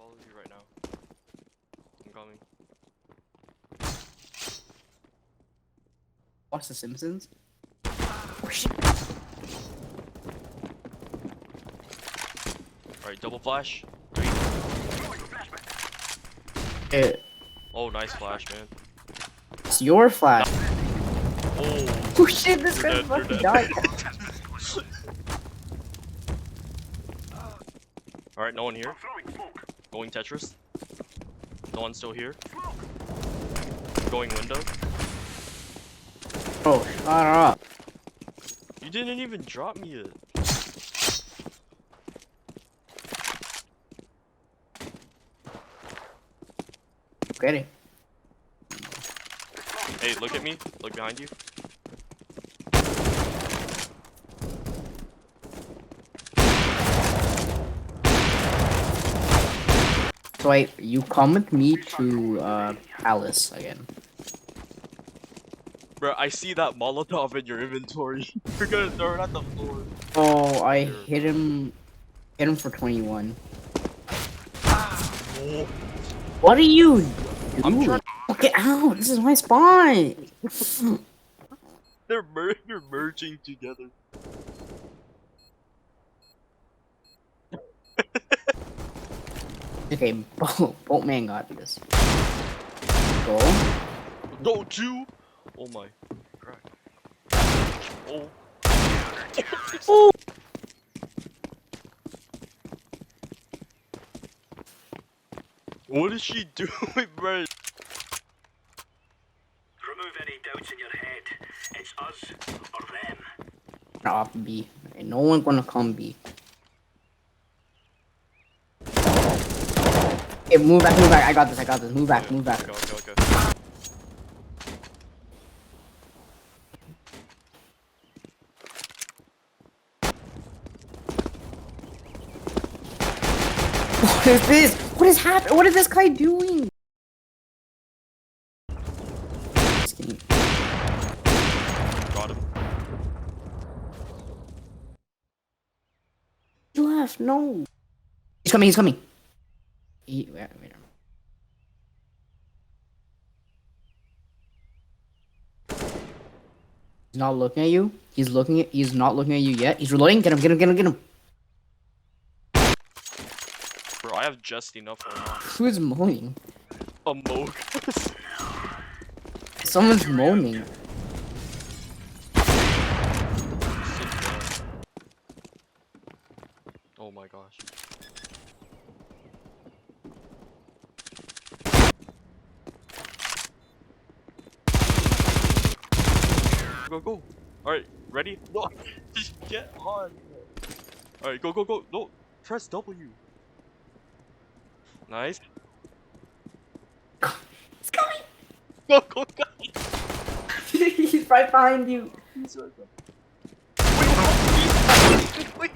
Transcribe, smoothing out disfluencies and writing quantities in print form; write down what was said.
follow you right now. I'm coming. Watch The Simpsons. Oh shit! Alright, double flash. Oh, nice flash, man. It's your flash. Oh, Oh shit! This You're guy dead, you're fucking dead. died. Alright, no one here. Going Tetris. No one still here. Going window. Oh, shut up. You didn't even drop me yet. Get it. Hey, look at me. Look behind you. So wait, you come with me to Alice again. Bro, I see that Molotov in your inventory. You're gonna throw it at the floor. Oh, I hit him for 21. Oh. What are you I'm doing? trying. Get out! This is my spot. They're merging together. Okay, Boatman got this. Go. Go two. Oh my. Crack. Oh. Oh. What is she doing, bro? Remove any doubts in your head. It's us or them. Off B. Ain't no one gonna come B. Okay, move back, move back. I got this, I got this. Move back, move back. Okay. What is this? What is happening? What is this guy doing? Got him. He left. No. He's coming. He's coming. Wait. He's not looking at you. He's not looking at you yet. He's reloading. Get him. Get him. Get him. Get him. Bro, I have just enough for now. Who is moaning? A moog. Someone's moaning. Oh my gosh. Go. Alright, ready? No, just get on. Alright, go. No, press W. Nice. He's coming. Go. He's right behind you. He's right there. Wait.